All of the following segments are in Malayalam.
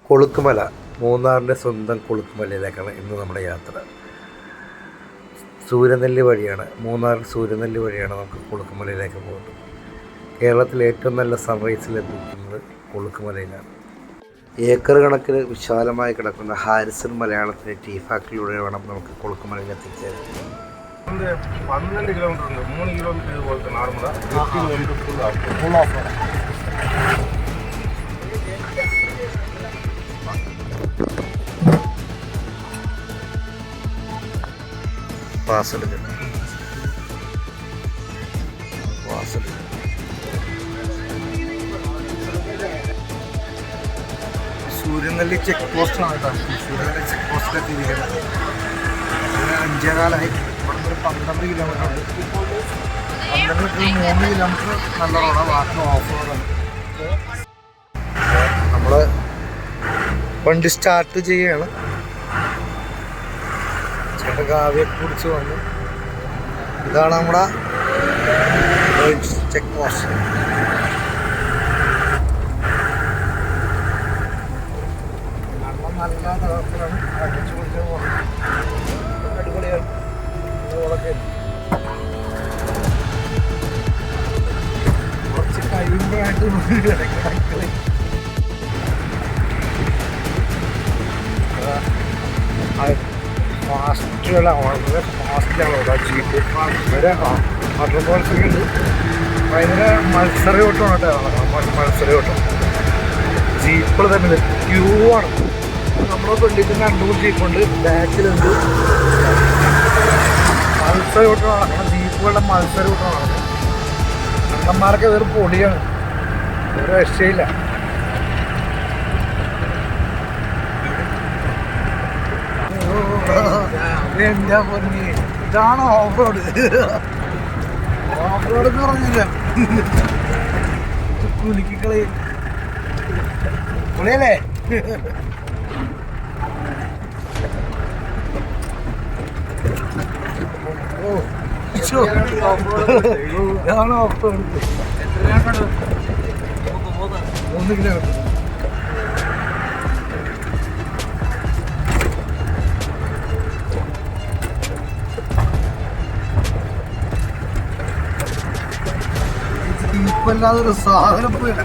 കൊളുക്കുമല, മൂന്നാറിൻ്റെ സ്വന്തം കൊളുക്കുമലയിലേക്കാണ് ഇന്ന് നമ്മുടെ യാത്ര. സൂര്യനെല്ലി വഴിയാണ്, മൂന്നാർ സൂര്യനെല്ലി വഴിയാണ് നമുക്ക് കൊളുക്കുമലയിലേക്ക് പോകുന്നത്. കേരളത്തിലെ ഏറ്റവും നല്ല സൺറൈസ് ലഭിക്കുന്നത് കൊളുക്കുമലയിലാണ്. ഏക്കർ കണക്കിന് വിശാലമായി കിടക്കുന്ന ഹാരിസൺ മലയാളത്തിൻ്റെ ടീ ഫാക്ടറിയിലൂടെ വേണം നമുക്ക് കൊളുക്കുമലയിൽ എത്തിച്ചേരാൻ. 12 കിലോമീറ്റർ ഉണ്ട്, 3 കിലോമീറ്റർ ഇതുപോലത്തെ നോർമലാണ്, 8 kilometre full of. Suryanelli check പോസ്റ്റാണ് കേട്ടോ. സൂര്യനെല്ലി ചെക്ക് പോസ്റ്റിലെത്തിയിരിക്കുന്നത് 5:15. ഇവിടെ ഒരു 12 കിലോമീറ്റർ ഉണ്ട്. 12 3 കിലോമീറ്റർ നല്ല റോഡാണ്, ബാക്കി ഓഫ് റോഡാണ്. നമ്മൾ വണ്ടി സ്റ്റാർട്ട് ചെയ്യുകയാണ്. ചേട്ടൻ കാവ്യൊക്കെ കുടിച്ച് വന്നു. ഇതാണ് നമ്മുടെ ചെക്ക് പോസ്റ്റ്. നല്ല തകർപ്പനാണ്, അടിച്ചു കുടിക്കാൻ പോകുന്നത്. അടിപൊളിയാണ്. കുറച്ച് കഴിയുമ്പോഴായിട്ട് ഇടയ്ക്കിടയ്ക്ക് ഫാസ്റ്റുള്ള വളരെ ഫാസ്റ്റാണ് ഇവിടെ. ജീപ്പ് വരെ വാട്ടർഫോൾസൊക്കെ ഉണ്ട്. ഭയങ്കര മത്സരയോട്ടമാണ് കേട്ടോ, മത്സരയോട്ടം. ജീപ്പുകൾ തന്നെ ക്യൂ ആണ്. നമ്മുടെ ഫ്രണ്ടിൽ തന്നെ 2 ജീപ്പുണ്ട്, ബാക്കിലുണ്ട്. മത്സരയോട്ടമാണ്, ജീപ്പുകളുടെ മത്സരയോട്ടമാണ്. കണ്ടന്മാരൊക്കെ വേറെ പൊടിയാണ്, ഒരു രക്ഷയില്ല. എന്താ പൊന്നി, ഇതാണ് ഓഫ് റോഡ്. ഓഫ് റോഡ് എന്ന് പറഞ്ഞില്ല, കുലുക്കിക്കളി പൊളിയല്ലേ. ഇതാണ് ഓഫ് റോഡ്. 3 കിലോമീറ്റർ. ഇപ്പല്ലാതെ ഒരു സാധനം പോയില്ല.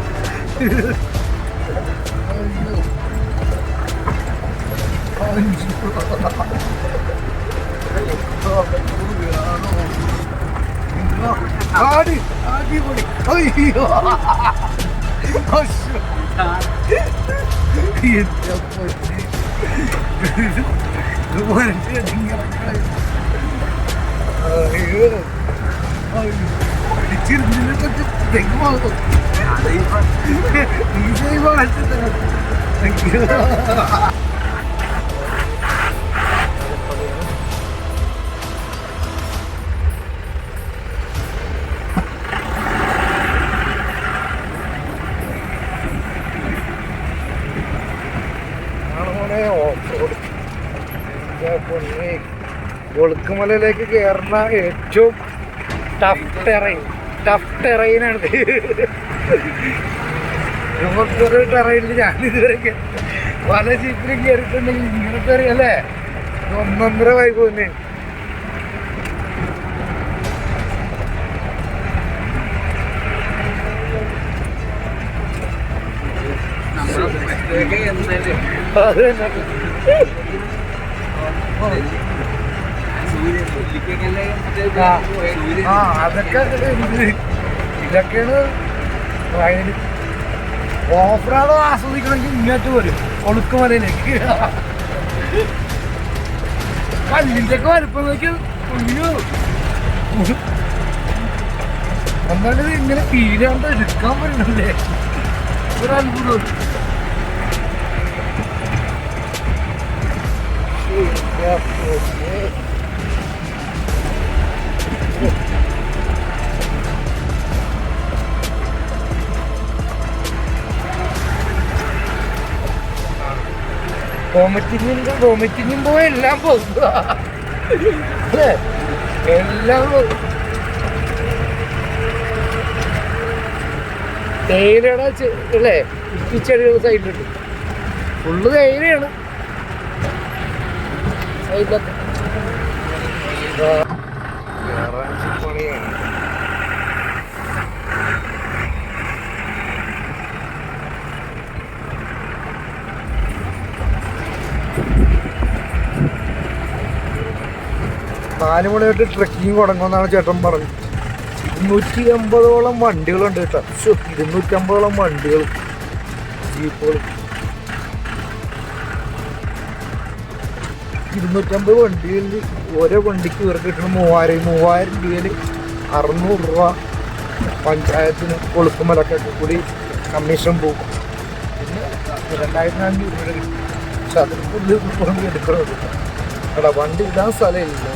അടിപൊളി. അയ്യോ കൊളുക്കുമലയിലേക്ക് കയറുന്ന ഏറ്റവും ടഫ് ടെറൈനാണിത്. നമുക്കൊരു ടെറൈനിൽ ഞാനിതുവരെ പല ജീപ്പിലും കയറിയിട്ടുണ്ടെങ്കിൽ ഇങ്ങനത്തെ അറിയാല്ലേ, 1.5 വൈബ് തന്നെ. അത് തന്നെ അതൊക്കെ ഇതൊക്കെയാണ് ട്രെയിനിൽ. ഓഫ് റോഡ് ആസ്വദിക്കണമെങ്കിൽ ഇങ്ങോട്ട് വരും കൊളുക്കുമലയിലേക്ക്. കല്ലിൻ്റെ ഒക്കെ വലുപ്പം നോക്കി എന്തായാലും ഇങ്ങനെ തീരാണ്ട് എടുക്കാൻ പറ്റുന്നില്ലേ, ഒരു അത്ഭുതം. വോമിറ്റിങ്ങും പോയി എല്ലാം പോകുക, എല്ലാം തേയിലയുടെ അല്ലേ കുറ്റിച്ചെടികൾ സൈഡിലുണ്ട്. ഫുള്ള് തേയിലയാണ്. പണിയാണ്. നാല് മണി തൊട്ട് ട്രക്കിങ് തുടങ്ങുമെന്നാണ് ചേട്ടൻ പറഞ്ഞത്. 250ഓളം വണ്ടികളുണ്ട് കേട്ടോ. 250ഓളം വണ്ടികൾ, ജീപ്പുകൾ. 250 വണ്ടികളിൽ ഓരോ വണ്ടിക്ക് ഇവർക്ക് കിട്ടണം 3000 രൂപയിൽ 600 രൂപ പഞ്ചായത്തിന് കൊളുക്കുമലൊക്കെ കൂടി കമ്മീഷൻ പോകും. പിന്നെ 2400 രൂപ കിട്ടും. പക്ഷെ അതിന് കൂടുതൽ എടുക്കണത് എടാ വണ്ടി ഇടാൻ സ്ഥലമില്ല.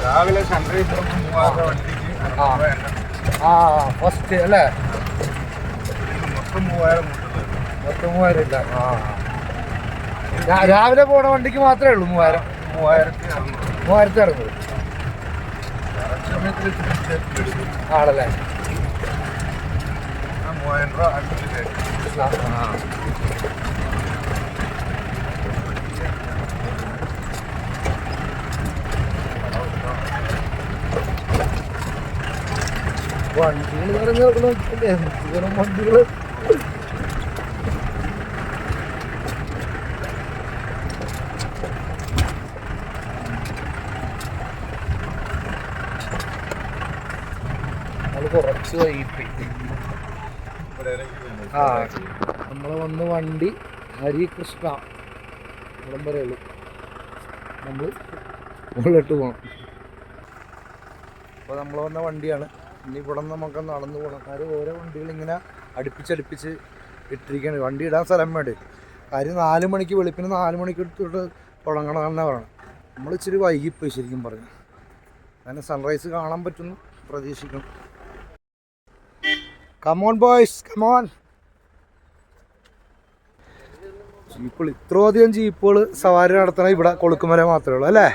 രാവിലെ സൺറൈസ് ഫസ്റ്റ് അല്ലേ? മൊത്തം 3000 ഇല്ല. രാവിലെ പോണ വണ്ടിക്ക് മാത്രമേ ഉള്ളൂ 3600 ആണല്ലേ? 3000 രൂപ വണ്ടികൾ നിറഞ്ഞു നോക്കില്ലേ, എന്തുതരം വണ്ടികൾ. കുറച്ച് വൈകിട്ട് നമ്മളെ വന്ന് വണ്ടി ഹരികൃഷ്ണ ഇവിടം വരെയുള്ളൂ. നമ്മൾ മുകളിലോട്ട് പോകണം. അപ്പോൾ നമ്മൾ വന്ന വണ്ടിയാണ്. ഇനി ഇവിടെ നിന്ന് നമുക്ക് നടന്നു പോകണം. കാര്യം ഓരോ വണ്ടികൾ ഇങ്ങനെ അടുപ്പിച്ചടുപ്പിച്ച് ഇട്ടിരിക്കുകയാണ്. വണ്ടി ഇടാൻ സ്ഥലം വേണ്ടേ. കാര്യം 4 മണിക്ക് വെളുപ്പിന് 4 മണിക്ക് തൊട്ട് തുടങ്ങണമെന്നാണ് പറയണം. നമ്മൾ ഇച്ചിരി വൈകിപ്പോയി ശരിക്കും പറഞ്ഞു. അങ്ങനെ സൺറൈസ് കാണാൻ പറ്റുന്നു പ്രതീക്ഷിക്കണം. Come on boys, come on. ജീപ്പുകൾ, ഇത്രയധികം ജീപ്പുകൾ സവാരി നടത്തണം ഇവിടെ കൊളുക്കുമല മാത്രമേ ഉള്ളൂ അല്ലേ?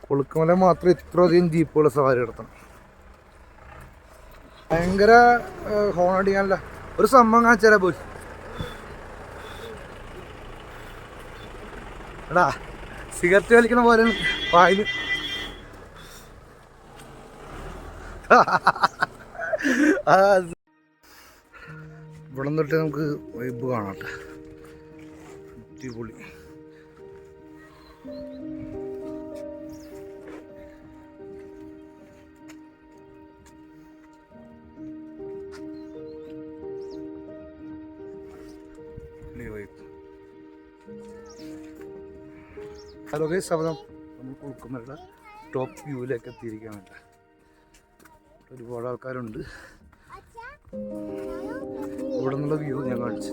കൊളുക്കുമല മാത്രം ഇത്രയധികം ജീപ്പുകൾ സവാരി നടത്തണം. ഭയങ്കര ഹോൺ അടിക്കാനല്ല. ഒരു സംഭവം കാണിച്ചാലേ പോയി. എടാ സിഗരറ്റ് വലിക്കണ പോലെ വായിൽ. ഇവിടെ തൊട്ട് നമുക്ക് വൈബ് കാണട്ടെ. അടിപൊളി. ഹലോ ഗൈസ്, ശബ്ദം നമ്മൾ കൊളുക്കുമലയുടെ ടോപ്പ് വ്യൂവിലേക്ക് എത്തിയിരിക്കുകയാണ്. ഒരുപാട് ആൾക്കാരുണ്ട്. ഇവിടെ നിന്നുള്ള വ്യൂ ഞാൻ കാണിച്ചു.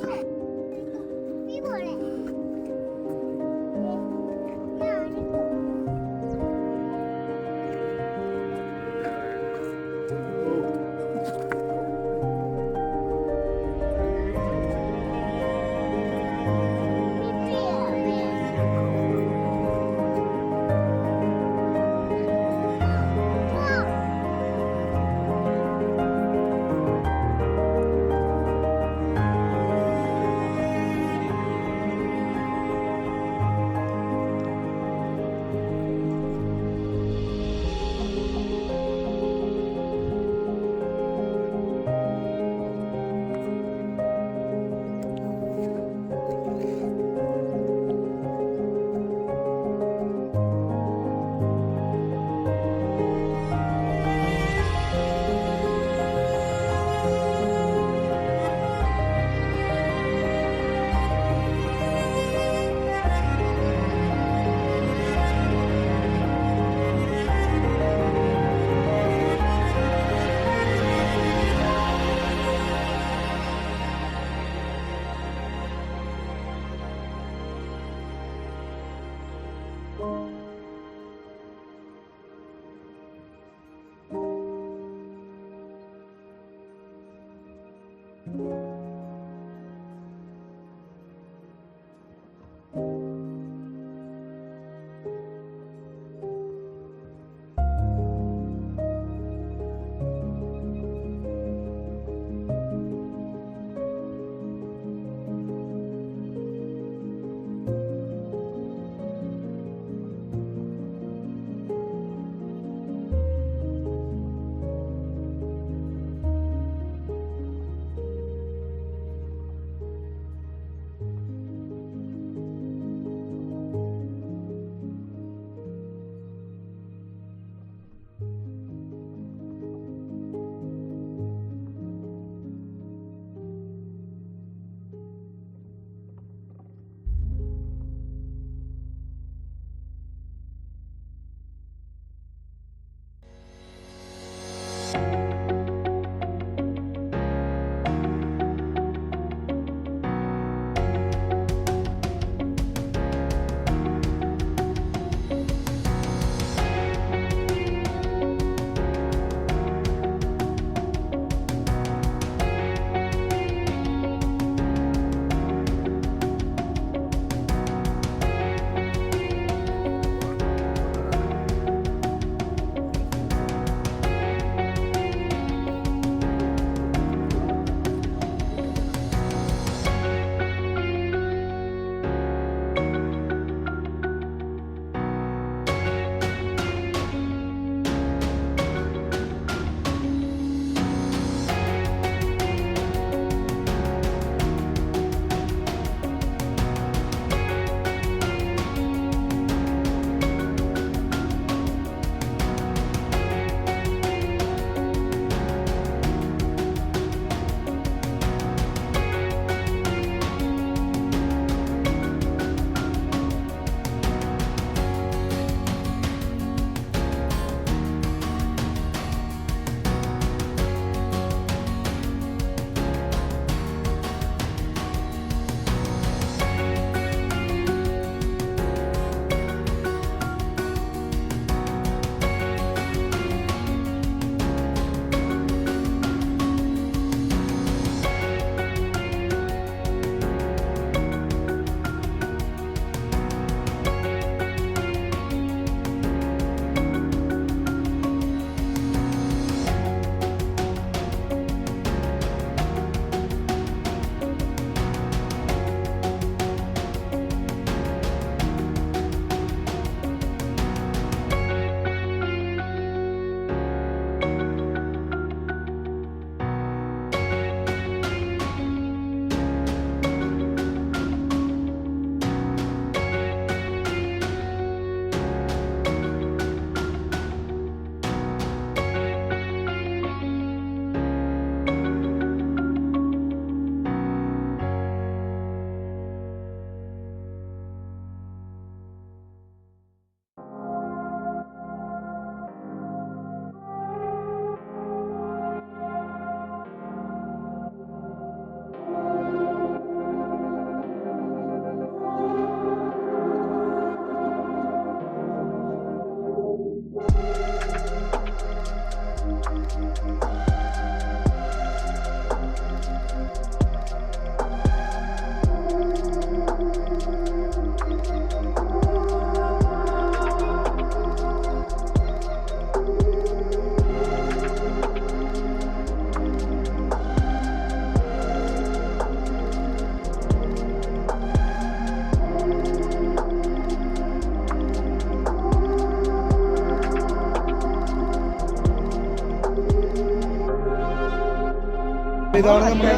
അപ്പോൾ ഇതാണ് നമ്മുടെ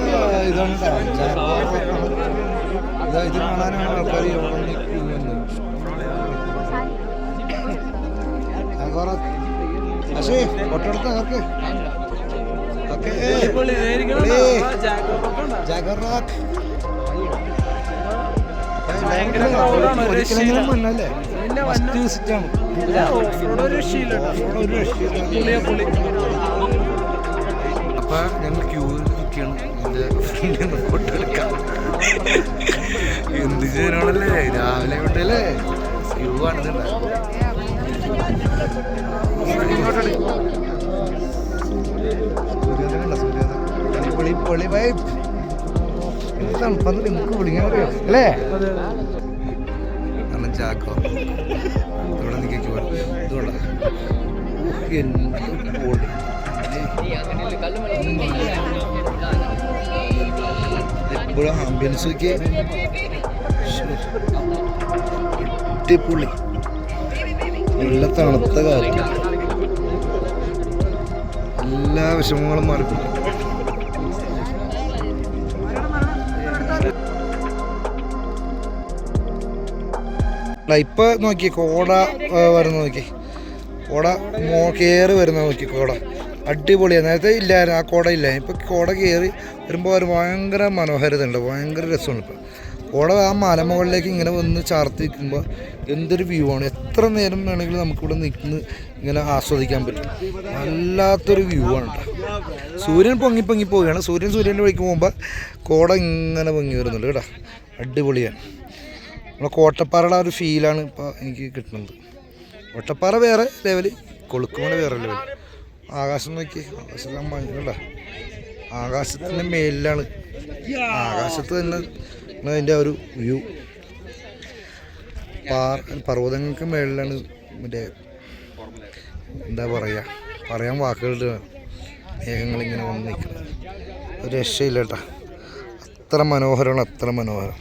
ഇതാണ് ഇത് കാണാനാണ് ആൾക്കാർ പക്ഷേ ഒട്ടടുത്ത അവർക്ക് അപ്പൊ ഞങ്ങൾ ക്യൂവിൽ നിൽക്കുകയാണ് എൻ്റെ ഫ്രണ്ടിന് ഫോട്ടോ എടുക്കാം. എന്ത് ചെയ്യാനാണല്ലേ രാവിലെ വിട്ടല്ലേ ക്യൂ കാണുന്നുണ്ട്. പൊളി വൈബ് തണുപ്പന്നിട്ട് നമുക്ക് വിളിക്കാൻ അറിയോ അല്ലേ? കാരണം ചാക്കോ ഇവിടെ നിൽക്കു ഇതുകൊണ്ട എപ്പോഴും ആംബിയൻസ് ഒക്കെ അടിപൊളി. നല്ല തണുത്ത കാറ്റ്, എല്ലാ വിഷമങ്ങളും മാറിപ്പോയി. ഇപ്പൊ നോക്കി കോട വരുന്ന നോക്കി, കോട കയറി വരുന്ന നോക്കി, കോട അടിപൊളിയാണ്. നേരത്തെ ഇല്ലായിരുന്നു ആ കോട ഇല്ല, ഇപ്പൊ കോട കയറി വരുമ്പോൾ ഒരു ഭയങ്കര മനോഹാരിത ഉണ്ട്, ഭയങ്കര രസമാണ്. ഇപ്പം കോട ആ മലമുകളിലേക്ക് ഇങ്ങനെ വന്ന് ചാർത്തി നിൽക്കുമ്പോൾ എന്തൊരു വ്യൂ ആണ്. എത്ര നേരം വേണമെങ്കിലും നമുക്കിവിടെ നിൽക്കുന്ന ഇങ്ങനെ ആസ്വദിക്കാൻ പറ്റും. വല്ലാത്തൊരു വ്യൂ ആണ് കേട്ടോ. സൂര്യൻ പൊങ്ങി പോവുകയാണ്. സൂര്യൻ്റെ വഴിക്ക് പോകുമ്പോൾ കോട ഇങ്ങനെ പൊങ്ങി വരുന്നുണ്ട് കേട്ടോ, അടിപൊളിയാണ്. നമ്മളെ കോട്ടപ്പാറയുടെ ആ ഒരു ഫീലാണ് ഇപ്പോൾ എനിക്ക് കിട്ടുന്നത്. കോട്ടപ്പാറ വേറെ ലെവല്, കൊളുക്കുമല വേറെ ലെവൽ. ആകാശം നോക്കി, ആകാശം ഭയങ്കര ആകാശത്തിൻ്റെ മേലിലാണ്, ആകാശത്ത് തന്നെ അതിൻ്റെ ഒരു വ്യൂ. പർവ്വതങ്ങൾക്ക് മേളിലാണ് മറ്റേ എന്താ പറയുക, പറയാൻ വാക്കുകളുടെ മേഘങ്ങളിങ്ങനെ വന്ന് നിൽക്കുന്നത്. ഒരു രക്ഷയില്ല കേട്ടോ, അത്ര മനോഹരമാണ്, അത്ര മനോഹരം.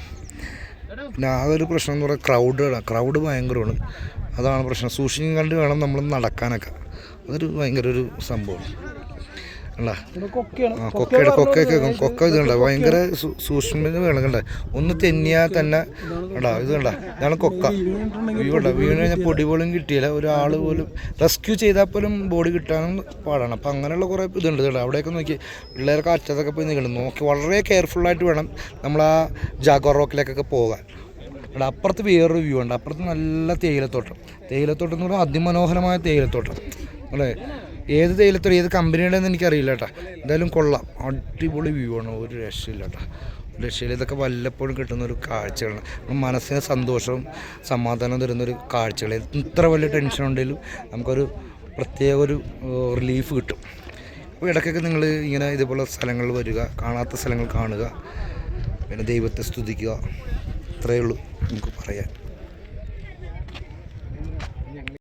പിന്നെ ആ ഒരു പ്രശ്നം എന്ന് പറയുന്നത് ക്രൗഡ് ഭയങ്കരമാണ്. അതാണ് പ്രശ്നം. സൂക്ഷിച്ചും കണ്ട് വേണം നമ്മൾ നടക്കാനൊക്കെ. അതൊരു ഭയങ്കര ഒരു സംഭവമാണ് അല്ല. കൊക്ക ഇത് കണ്ട ഭയങ്കര സൂക്ഷ്മത വേണം കണ്ട. ഒന്ന് തെന്നിയാൽ തന്നെ കണ്ടാ ഇത് കണ്ട, ഇതാണ് കൊക്ക. വീണ് കഴിഞ്ഞാൽ പൊടി പോലും കിട്ടിയില്ല. ഒരാൾ പോലും റെസ്ക്യൂ ചെയ്താൽ പോലും ബോഡി കിട്ടാനും പാടാണ്. അപ്പം അങ്ങനെയുള്ള കുറേ ഇതുണ്ട് കേട്ടോ. അവിടെയൊക്കെ നോക്കി പിള്ളേർക്ക് അറ്റത്തൊക്കെ പോയി നിൽക്കണം. നോക്കി വളരെ കെയർഫുള്ളായിട്ട് വേണം നമ്മൾ ആ ജാഗോർ റോക്കിലേക്കൊക്കെ പോകാൻ. അവിടെ അപ്പുറത്ത് വേറൊരു വ്യൂ ഉണ്ട്. അപ്പുറത്ത് നല്ല തേയിലത്തോട്ടം എന്ന് പറഞ്ഞാൽ അതിമനോഹരമായ തേയിലത്തോട്ടം അല്ലേ. ഏത് തേയിലത്തോട്ടം ഏത് കമ്പനിയുടെയെന്ന് എനിക്കറിയില്ല കേട്ടോ. എന്തായാലും കൊള്ളാം, അടിപൊളി വ്യൂ ആണ്, ഒരു രക്ഷയില്ല കേട്ടോ, ഒരു രക്ഷയില്ല. ഇതൊക്കെ വല്ലപ്പോഴും കിട്ടുന്നൊരു കാഴ്ചകളാണ്. മനസ്സിന് സന്തോഷവും സമാധാനവും തരുന്നൊരു കാഴ്ചകൾ. ഇത്ര വലിയ ടെൻഷൻ ഉണ്ടെങ്കിലും നമുക്കൊരു പ്രത്യേക ഒരു റിലീഫ് കിട്ടും. അപ്പോൾ ഇടയ്ക്കൊക്കെ നിങ്ങൾ ഇങ്ങനെ ഇതുപോലെ സ്ഥലങ്ങളിൽ വരിക, കാണാത്ത സ്ഥലങ്ങൾ കാണുക, പിന്നെ ദൈവത്തെ സ്തുതിക്കുക. ഇത്രയേ ഉള്ളൂ നമുക്ക് പറയാൻ.